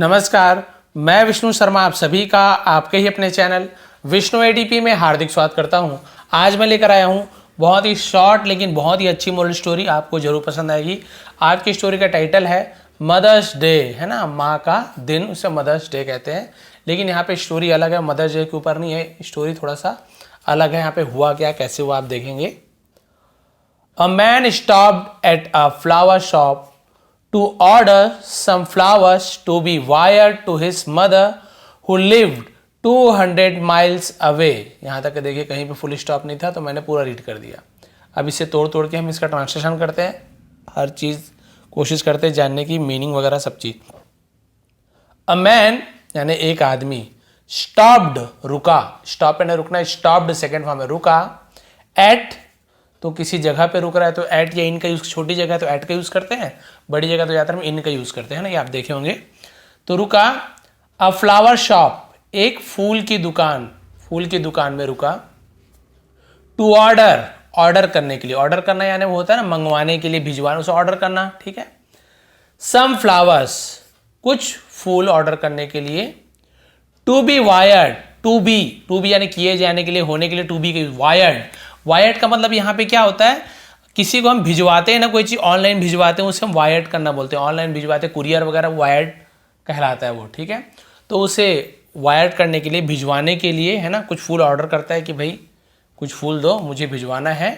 नमस्कार, मैं विष्णु शर्मा आप सभी का आपके ही अपने चैनल विष्णु एडीपी में हार्दिक स्वागत करता हूं। आज मैं लेकर आया हूं बहुत ही शॉर्ट लेकिन बहुत ही अच्छी मोरल स्टोरी, आपको जरूर पसंद आएगी। आज की स्टोरी का टाइटल है मदर्स डे, है ना, माँ का दिन, उसे मदर्स डे कहते हैं। लेकिन यहाँ पे स्टोरी अलग है, मदर्स डे के ऊपर नहीं है, स्टोरी थोड़ा सा अलग है। यहाँ पे हुआ क्या, कैसे हुआ, आप देखेंगे। A man stopped at a flower shop to order some flowers to be wired to his mother who lived 200 miles away। यहाँ तक देखिए कहीं पे फुल स्टॉप नहीं था तो मैंने पूरा रीड कर दिया। अब इसे तोड़ तोड़ के हम इसका ट्रांसलेशन करते हैं, हर चीज़ कोशिश करते हैं जानने की, मीनिंग वगैरह सब चीज़। अ मैन यानी एक आदमी, स्टॉप्ड रुका, स्टॉप यानी रुकना, स्टॉप्ड सेकेंड फॉर्म में रुका, एट तो किसी जगह पे रुक रहा है तो एट या इन का यूज, छोटी जगह तो एट का यूज करते हैं, बड़ी जगह तो ज़्यादातर हम इन का यूज करते हैं ना, ये आप देखे होंगे। तो रुका, अ फ्लावर शॉप एक फूल की दुकान, फूल की दुकान में रुका। टू ऑर्डर, ऑर्डर करने के लिए, ऑर्डर करना यानी वो होता है ना मंगवाने के लिए, भिजवाना, उसे ऑर्डर करना, ठीक है। सम फ्लावर्स कुछ फूल ऑर्डर करने के लिए। To be wired, to be यानी किए जाने के लिए, होने के लिए, टू बी के वायर्ड, वायर्ड का मतलब यहाँ पे क्या होता है, किसी को हम भिजवाते हैं ना, कोई चीज़ ऑनलाइन भिजवाते हैं उसे हम वायर्ड करना बोलते हैं। ऑनलाइन भिजवाते हैं, कुरियर वगैरह, वायर्ड कहलाता है वो, ठीक है। तो उसे वायर्ड करने के लिए, भिजवाने के लिए, है ना, कुछ फूल ऑर्डर करता है कि भाई कुछ फूल दो, मुझे भिजवाना है।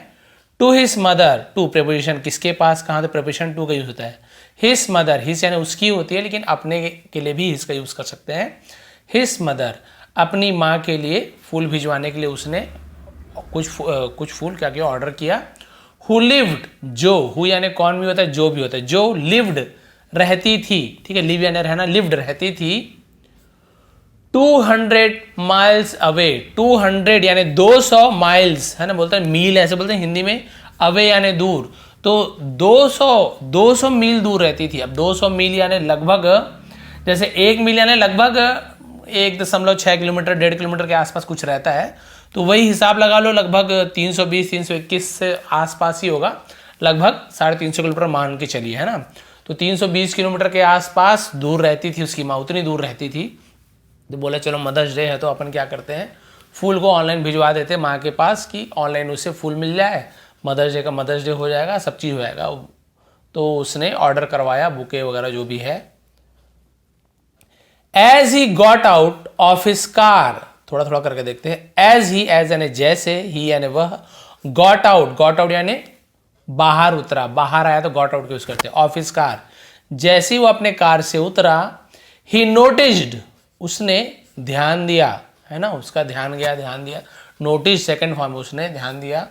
To his mother, to preposition किसके पास, कहाँ, तो प्रेपोजिशन टू का यूज होता है। हिज मदर, हिज यानी उसकी होती है, लेकिन अपने के लिए भी हिज का यूज कर सकते हैं। हिज मदर अपनी माँ के लिए फूल भिजवाने के लिए उसने कुछ फूल क्या किया, ऑर्डर किया। हु लिव्ड, जो, हु यानी कौन भी होता है, जो भी होता है, जो लिव्ड रहती थी, ठीक है, लिव यानी रहना, लिव्ड रहती थी। 200 माइल्स अवे, 200 यानी 200 माइल्स, है ना, बोलते हैं मील, ऐसे बोलते हैं हिंदी में, अवे यानी दूर, तो 200 मील दूर रहती थी। अब 200 मील यानी लगभग, जैसे 1 मील यानी लगभग 1.6 किलोमीटर, 1.5 किलोमीटर के आसपास कुछ रहता है, तो वही हिसाब लगा लो, लगभग 320-321 से आसपास ही होगा, लगभग 350 किलोमीटर मान के चलिए, है ना। तो 320 किलोमीटर के आसपास दूर रहती थी उसकी माँ, उतनी दूर रहती थी। तो बोला चलो मदर्स डे है तो अपन क्या करते हैं, फूल को ऑनलाइन भिजवा देते माँ के पास कि ऑनलाइन उसे फूल मिल जाए, मदर्स डे का मदर्स डे हो जाएगा, सब चीज़ हो जाएगा। तो उसने ऑर्डर करवाया, बुके वगैरह जो भी है। As he got out of his car, थोड़ा थोड़ा करके देखते हैं। एज ही, एज यानी जैसे, ही यानी वह, गॉट आउट यानी बाहर उतरा, बाहर आया तो गॉट आउट यूज करते हैं। ऑफ हिज कार, जैसे वो अपने कार से उतरा। ही नोटिस्ड, उसने ध्यान दिया, है ना, उसका ध्यान गया, ध्यान दिया, नोटिस सेकंड फॉर्म में, उसने ध्यान दिया।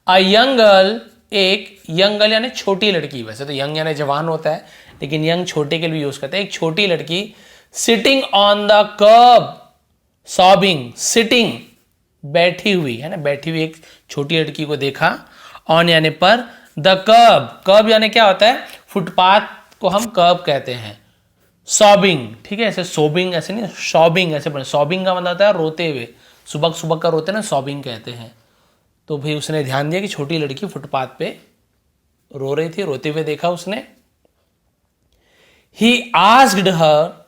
अ यंग गर्ल, एक यंग गर्ल यानी छोटी लड़की, वैसे तो यंग यानी जवान होता है, लेकिन यंग छोटे के लिए यूज करते हैं, एक छोटी लड़की। Sitting on the kerb, sobbing, sitting बैठी हुई, है ना, बैठी हुई एक छोटी लड़की को देखा। ऑन यानी पर, द कर्ब, कर्ब यानी क्या होता है, फुटपाथ को हम कर्ब कहते हैं। सॉबिंग, ठीक है, ऐसे सोबिंग ऐसे नहीं, सॉबिंग ऐसे बने, सॉबिंग का मतलब होता है रोते हुए, सुबह सुबह का रोते ना, सॉबिंग कहते हैं। तो भाई उसने ध्यान दिया कि छोटी लड़की फुटपाथ पे रो रही थी, रोते हुए देखा उसने। He asked her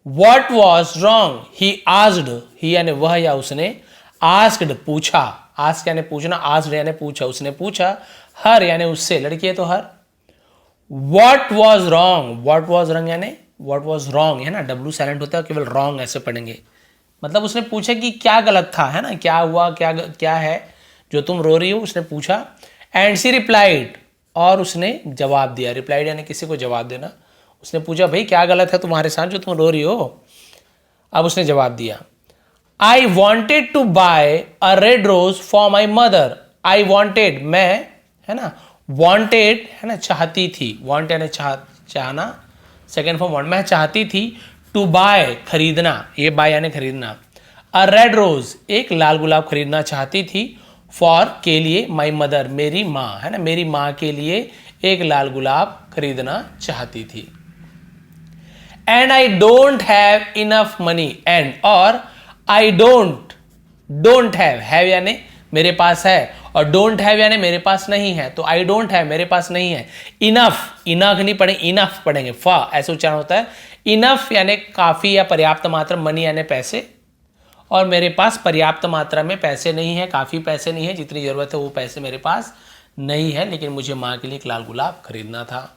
What was wrong? He asked, he यानी वह या उसने, asked पूछा, ask यानी पूछना, asked यानी पूछा, उसने पूछा। हर यानी उससे, लड़की है तो हर। What was wrong? What was wrong यानी what was wrong, है ना, W साइलेंट होता है, केवल wrong ऐसे पढ़ेंगे, मतलब उसने पूछा कि क्या गलत था, है ना, क्या हुआ, क्या है जो तुम रो रही हो, उसने पूछा। And she replied, और उसने जवाब दिया। रिप्लाइड यानी किसी को जवाब देना। उसने पूछा भाई क्या गलत है तुम्हारे साथ जो तुम रो रही हो, अब उसने जवाब दिया। I wanted to buy a red rose for my mother. I wanted, मैं, है ना, वॉन्टेड है ना, चाहती थी, वॉन्ट यानी चाहना, सेकेंड फॉर्म वॉन्ट, मैं चाहती थी। टू बाय खरीदना, ये बाय यानी खरीदना। अ रेड रोज एक लाल गुलाब खरीदना चाहती थी। फॉर के लिए, माई मदर मेरी माँ, है ना, मेरी माँ के लिए एक लाल गुलाब खरीदना चाहती थी। And I don't have enough money, and और आई डोंट हैव यानी मेरे पास है, और डोंट हैव यानी मेरे पास नहीं है, तो आई डोंट हैव मेरे पास नहीं है। इनफ नहीं पढ़ेंगे, इनफ पढ़ेंगे, फा ऐसे उच्चारण होता है। इनफ यानी काफ़ी या पर्याप्त मात्रा, मनी यानी पैसे, और मेरे पास पर्याप्त मात्रा में पैसे नहीं है, काफ़ी पैसे नहीं है, जितनी ज़रूरत है वो पैसे मेरे पास नहीं है, लेकिन मुझे माँ के लिए एक लाल गुलाब खरीदना था।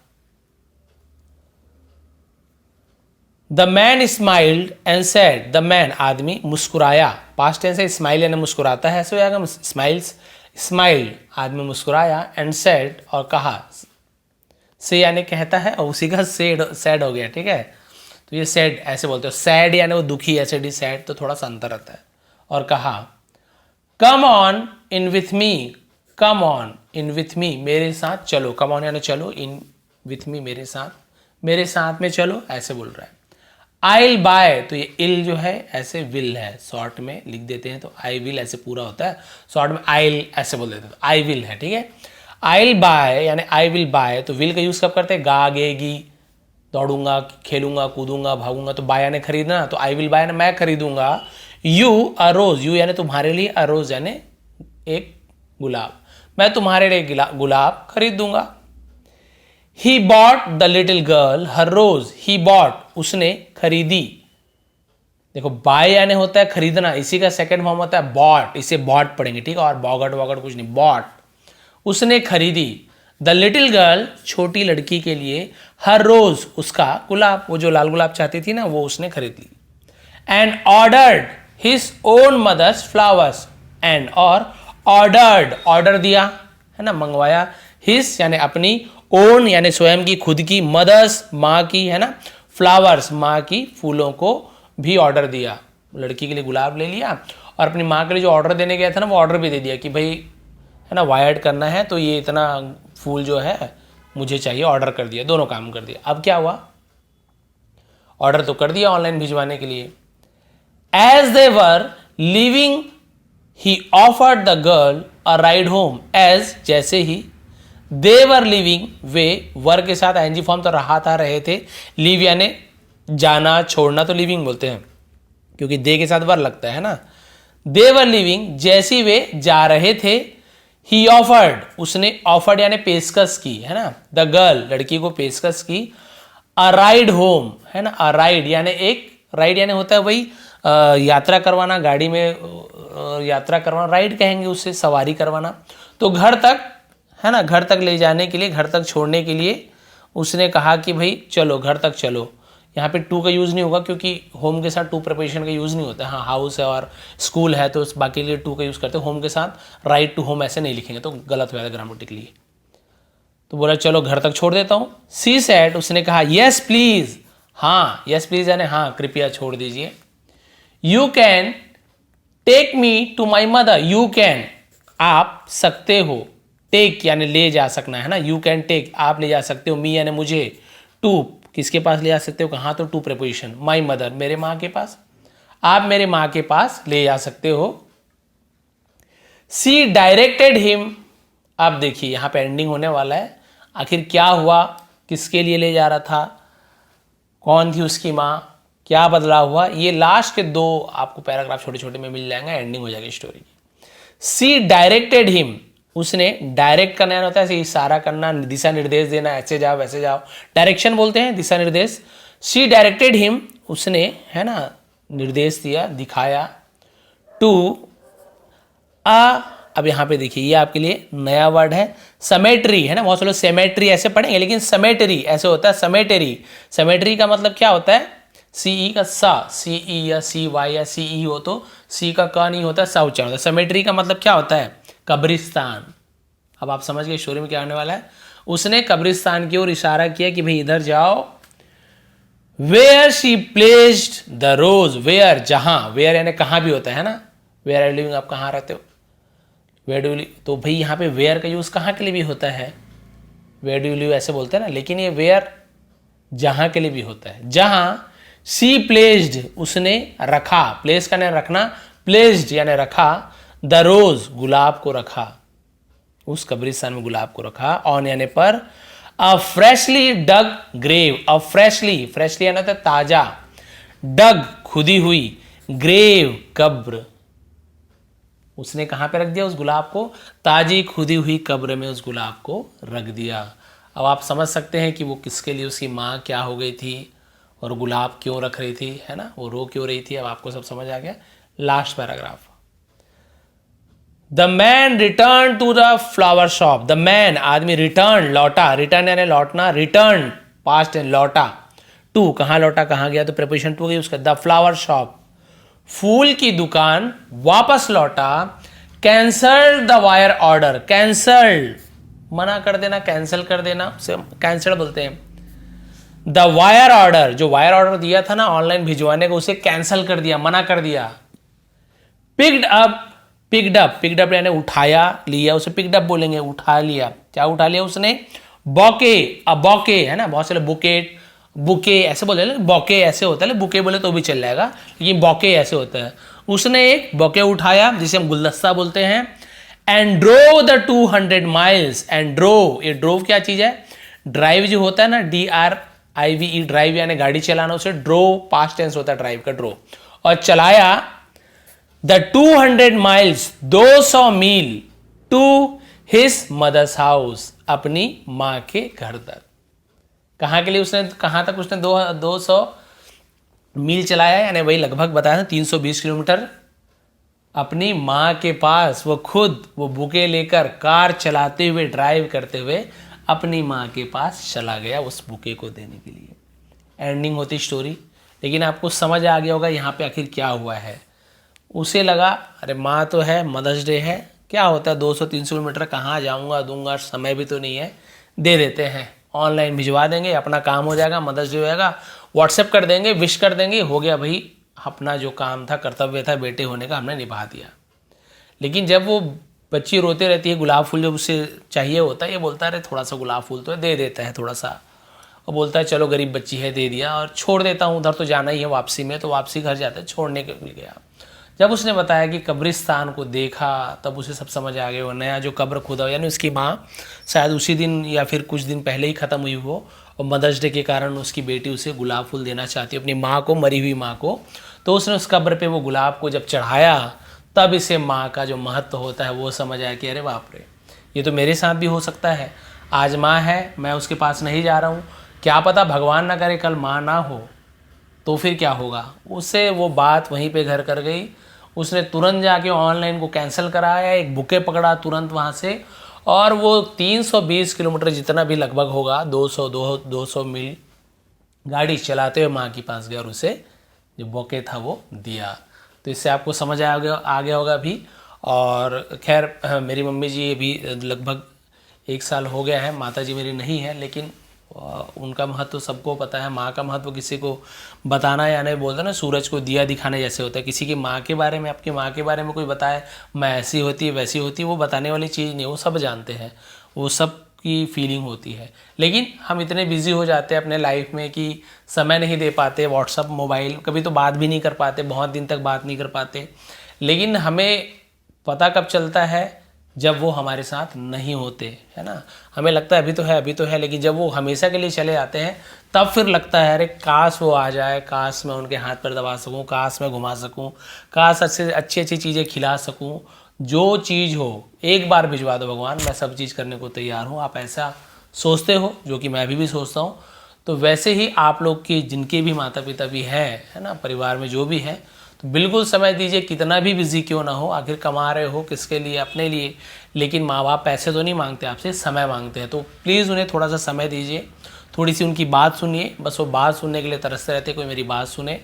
The man smiled and said, the man आदमी मुस्कुराया, पास्ट टेंस है, स्माइल यानी मुस्कुराता है, ऐसे हो जाएगा स्माइल्स, स्माइल्ड आदमी मुस्कुराया, एंड सेड और कहा, से यानी कहता है और उसी का सैड हो गया, ठीक है। तो ये सैड ऐसे बोलते हो, सैड यानी वो दुखी, ऐसे डी सैड तो थोड़ा सा अंतर रहता है। और कहा come on in with me, come on in with me, मेरे साथ चलो, कम ऑन यानी चलो, इन विथ मी मेरे साथ में चलो, ऐसे बोल रहा है। आई बाय, तो ये इल जो है ऐसे विल है, शॉर्ट में लिख देते हैं तो आई विल ऐसे पूरा होता है, शॉर्ट में आई ऐसे बोल देते हैं, तो आई विल है, ठीक है। आई बाय यानी आई विल बाय, तो विल का यूज कब करते हैं, गा गेगी, दौड़ूंगा, खेलूंगा, कूदूंगा, भागूंगा, तो बाय यानी खरीदना, तो आई विल बाय यानी मैं खरीदूंगा, यू अ रोज, यू यानी तुम्हारे लिए, अ रोज यानी एक गुलाब, मैं तुम्हारे लिए गुलाब खरीद दूंगा। He bought the little girl her rose, he bought उसने खरीदी, देखो बाय यानी होता है खरीदना, इसी का सेकंड फॉर्म होता है बॉट, इसे बॉट पढ़ेंगे, ठीक है, और बॉगट वॉगट कुछ नहीं, बॉट उसने खरीदी, द लिटिल गर्ल छोटी लड़की के लिए, हर रोज उसका गुलाब, वो जो लाल गुलाब चाहती थी ना वो उसने खरीद ली। And ordered his own mother's flowers, and और ऑर्डर्ड ऑर्डर दिया है ना, मंगवाया, हिज यानी अपनी, ओन यानी स्वयं की, खुद की, मदर्स माँ की है ना, फ्लावर्स माँ की फूलों को भी ऑर्डर दिया, लड़की के लिए गुलाब ले लिया और अपनी माँ के लिए जो ऑर्डर देने गया था ना वो ऑर्डर भी दे दिया कि भाई है ना वायर्ड करना है तो ये इतना फूल जो है मुझे चाहिए, ऑर्डर कर दिया, दोनों काम कर दिया। अब क्या हुआ, ऑर्डर तो कर दिया ऑनलाइन भिजवाने के लिए। As they were leaving he offered the girl a ride home, as जैसे ही, दे वर लिविंग वे, वर के साथ आईएनजी फॉर्म तो रहा था, रहे थे, लिव यानी जाना छोड़ना तो लिविंग बोलते हैं क्योंकि दे के साथ वर लगता है ना। दे वर लिविंग जैसी वे जा रहे थे, ही ऑफर्ड उसने, ऑफर्ड यानी पेशकश की है ना, द गर्ल लड़की को पेशकश की, अ राइड होम है ना, अ राइड यानी एक, राइड यानी होता है वही यात्रा करवाना, गाड़ी में यात्रा करवाना, राइड कहेंगे उससे, सवारी करवाना, तो घर तक है ना, घर तक ले जाने के लिए, घर तक छोड़ने के लिए उसने कहा कि भाई चलो घर तक चलो। यहाँ पे टू का यूज़ नहीं होगा क्योंकि होम के साथ टू प्रिपरेशन का यूज़ नहीं होता है, हाँ हाउस है और स्कूल है तो बाकी के लिए टू का यूज़ करते हैं, होम के साथ राइट टू होम ऐसे नहीं लिखेंगे तो गलत हो जाता है ग्रामेटिकली। तो बोला चलो घर तक छोड़ देता हूँ। सी सेड उसने कहा यस प्लीज, हाँ यस प्लीज यानी हाँ कृपया छोड़ दीजिए। You can take me to my mother, you can आप सकते हो, टेक यानी ले जा सकना है ना, यू कैन टेक आप ले जा सकते हो, मी यानी मुझे, टू किसके पास ले जा सकते हो, कहाँ, तो टू प्रिपोजिशन, माई मदर मेरे माँ के पास, आप मेरे माँ के पास ले जा सकते हो। सी डायरेक्टेड हिम, अब देखिए यहाँ पे एंडिंग होने वाला है, आखिर क्या हुआ, किसके लिए ले जा रहा था, कौन थी उसकी माँ, क्या बदलाव हुआ, ये लास्ट के दो आपको पैराग्राफ छोटे छोटे में मिल जाएंगे, एंडिंग हो जाएगी स्टोरी की। सी डायरेक्टेड हिम उसने, डायरेक्ट करना होता है इशारा करना, दिशा निर्देश देना, ऐसे जाओ वैसे जाओ, डायरेक्शन बोलते हैं, दिशा निर्देश। शी डायरेक्टेड हिम उसने है ना निर्देश दिया, दिखाया, टू अब यहाँ पे देखिए ये आपके लिए नया वर्ड है, समेट्री है ना, बहुत से लोग सेमेट्री ऐसे पढ़ेंगे लेकिन समेटरी ऐसे होता है, समेटरी। समेटरी का मतलब क्या होता है, सीई का सा, सीई या सी वाई या सीई हो तो सी का क नहीं होता, सा उच्चारण होता है। समेटरी का मतलब क्या होता है, कब्रिस्तान। अब आप समझ गए स्टोरी में क्या होने वाला है, उसने कब्रिस्तान की ओर इशारा किया कि भाई इधर जाओ। Where she placed the rose, where जहां, वेयर यानी कहां भी होता है ना, वेयर आर लिविंग आप कहां रहते हो, वेयर डू लिव, तो भाई यहाँ पे वेयर का यूज कहां के लिए भी होता है, वेयर डू लिव ऐसे बोलते हैं ना, लेकिन ये वेयर जहां के लिए भी होता है, जहां सी प्लेस्ड उसने रखा, प्लेस का यानी रखना, प्लेस्ड यानी रखा, द रोज गुलाब को रखा, उस कब्रिस्तान में गुलाब को रखा, ऑन यानी पर, अ फ्रेशली डग ग्रेव, अ फ्रेशली, फ्रेशली यानी था ताजा, डग खुदी हुई, ग्रेव कब्र, उसने कहां पे रख दिया उस गुलाब को, ताजी खुदी हुई कब्र में उस गुलाब को रख दिया। अब आप समझ सकते हैं कि वो किसके लिए, उसकी माँ क्या हो गई थी और गुलाब क्यों रख रही थी, है ना, वो रो क्यों रही थी, अब आपको सब समझ आ गया। Last paragraph, the man return to the flower shop, the man आदमी, रिटर्न लौटा, रिटर्न यानी लौटना, रिटर्न पास्ट लौटा, टू कहाँ लौटा, कहाँ गया, तो प्रीपोजिशन टू गई उसका, द फ्लावर शॉप फूल की दुकान, वापस लौटा, cancel the wire order, cancelled मना कर देना, कैंसिल कर देना, उसे कैंसिल बोलते हैं। द वायर ऑर्डर, जो वायर ऑर्डर दिया था ना ऑनलाइन भिजवाने को, उसे कैंसिल कर दिया, मना कर दिया। Picked up, picked up, picked up यानी उठाया लिया, उसे पिक्ड अप बोलेंगे, उठा लिया, क्या उठा लिया उसने, बॉके, अब बॉके है ना, बहुत सारे बुकेट, बुके ऐसे बोले, बॉके ऐसे होता है, बुके बोले तो भी चल जाएगा, लेकिन बॉके ऐसे होता है। उसने एक बॉके उठाया जिसे हम गुलदस्ता बोलते हैं, and drove the 200 miles, and drove, ये ड्रोव क्या चीज है, ड्राइव जो होता है ना, DRIVE, ड्राइव यानी गाड़ी चलाना, उसे ड्रोव पास्ट टेंस होता है ड्राइव का, ड्रोव, और चलाया द 200 माइल्स, 200 मील, टू हिज मदर्स हाउस, अपनी मां के घर तक। कहाँ के लिए उसने, कहाँ तक उसने 200 मील चलाया, यानी वही लगभग बताया था 320 किलोमीटर, अपनी माँ के पास। वो खुद वो बुके लेकर कार चलाते हुए, ड्राइव करते हुए अपनी माँ के पास चला गया उस बुके को देने के लिए। एंडिंग होती स्टोरी, लेकिन आपको समझ आ गया होगा यहाँ पे आखिर क्या हुआ है। उसे लगा अरे माँ तो है, मदर्स डे है, क्या होता है 200-300 किलोमीटर कहाँ जाऊँगा, दूंगा, समय भी तो नहीं है, दे देते हैं, ऑनलाइन भिजवा देंगे, अपना काम हो जाएगा, मदर्स डे हो जाएगा, व्हाट्सएप कर देंगे, विश कर देंगे, हो गया भाई, अपना जो काम था, कर्तव्य था बेटे होने का, हमने निभा दिया। लेकिन जब वो बच्ची रोते रहती है, गुलाब फूल जब उसे चाहिए होता है, ये बोलता है थोड़ा सा गुलाब फूल तो है, दे देता है थोड़ा सा, और बोलता है चलो गरीब बच्ची है, दे दिया, और छोड़ देता हूँ, उधर तो जाना ही है वापसी में, तो वापसी घर जाता है, छोड़ने के लिए गया। जब उसने बताया कि कब्रिस्तान को देखा, तब उसे सब समझ आ गया। वो नया जो कब्र खुदा, यानी उसकी माँ शायद उसी दिन या फिर कुछ दिन पहले ही ख़त्म हुई हो, और मदर्स डे के कारण उसकी बेटी उसे गुलाब फूल देना चाहती है, अपनी माँ को, मरी हुई माँ को। तो उसने उस कब्र पे वो गुलाब को जब चढ़ाया, तब इसे माँ का जो महत्व होता है वो समझ आया कि अरे बाप रे, ये तो मेरे साथ भी हो सकता है। आज माँ है, मैं उसके पास नहीं जा रहा हूँ, क्या पता भगवान ना करे कल माँ ना हो, तो फिर क्या होगा। उससे वो बात वहीं पे घर कर गई। उसने तुरंत जाके ऑनलाइन को कैंसिल कराया, एक बुके पकड़ा तुरंत वहाँ से, और वो 320 किलोमीटर जितना भी लगभग होगा, 200 मील गाड़ी चलाते हुए माँ के पास गया और उसे जो बुके था वो दिया। तो इससे आपको समझ आ गया होगा अभी। और खैर मेरी मम्मी जी अभी लगभग 1 साल हो गया है, माता जी मेरी नहीं है, लेकिन उनका महत्व सबको पता है। माँ का महत्व किसी को बताना या नहीं, बोलते ना सूरज को दिया दिखाने जैसे होता है। किसी की माँ के बारे में, आपकी माँ के बारे में कोई बताए मैं ऐसी होती है वैसी होती है, वो बताने वाली चीज़ नहीं, वो सब जानते हैं, वो सब की फीलिंग होती है। लेकिन हम इतने बिजी हो जाते हैं अपने लाइफ में कि समय नहीं दे पाते, व्हाट्सअप, मोबाइल, कभी तो बात भी नहीं कर पाते, बहुत दिन तक बात नहीं कर पाते। लेकिन हमें पता कब चलता है, जब वो हमारे साथ नहीं होते, है ना। हमें लगता है अभी तो है, अभी तो है, लेकिन जब वो हमेशा के लिए चले जाते हैं, तब फिर लगता है अरे काश वो आ जाए, काश मैं उनके हाथ पर दबा सकूं, काश मैं घुमा सकूं, काश अच्छी अच्छी चीज़ें खिला सकूं। जो चीज़ हो एक बार भिजवा दो भगवान, मैं सब चीज़ करने को तैयार हूँ। आप ऐसा सोचते हो, जो कि मैं अभी भी सोचता हूँ। तो वैसे ही आप लोग की जिनके भी माता पिता भी हैं, है ना, परिवार में जो भी है, तो बिल्कुल समय दीजिए, कितना भी बिजी क्यों ना हो। आखिर कमा रहे हो किसके लिए, अपने लिए। लेकिन माँ बाप पैसे तो नहीं मांगते आपसे, समय मांगते हैं। तो प्लीज़ उन्हें थोड़ा सा समय दीजिए, थोड़ी सी उनकी बात सुनिए। बस वो बात सुनने के लिए तरसते रहते, कोई मेरी बात सुने।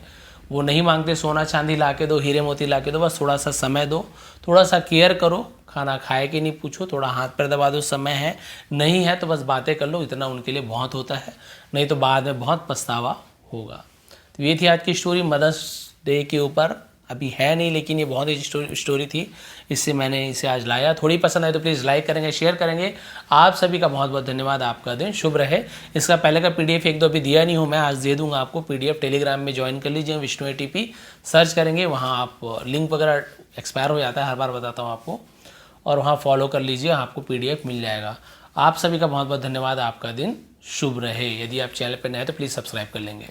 वो नहीं मांगते सोना चांदी ला के दो, हीरे मोती ला के दो, बस थोड़ा सा समय दो, थोड़ा सा केयर करो। खाना खाए कि नहीं पूछो, थोड़ा हाथ पर दबा दो, समय है नहीं है तो बस बातें कर लो, इतना उनके लिए बहुत होता है। नहीं तो बाद में बहुत पछतावा होगा। तो ये थी आज की स्टोरी मदर्स डे के ऊपर। अभी है नहीं, लेकिन ये बहुत ही स्टोरी थी, इससे मैंने इसे आज लाया। थोड़ी पसंद आए तो प्लीज़ लाइक करेंगे, शेयर करेंगे। आप सभी का बहुत बहुत धन्यवाद। आपका दिन शुभ रहे। इसका पहले का PDF एक दो अभी दिया नहीं हूँ, मैं आज दे दूंगा आपको PDF। टेलीग्राम में ज्वाइन कर लीजिए, विष्णु ATP सर्च करेंगे, वहाँ आप लिंक वगैरह एक्सपायर हो जाता है, हर बार बताता हूँ आपको, और वहाँ फॉलो कर लीजिए, आपको PDF मिल जाएगा। आप सभी का बहुत बहुत धन्यवाद। आपका दिन शुभ रहे। यदि आप चैनल पर नए हैं तो प्लीज़ सब्सक्राइब कर लेंगे।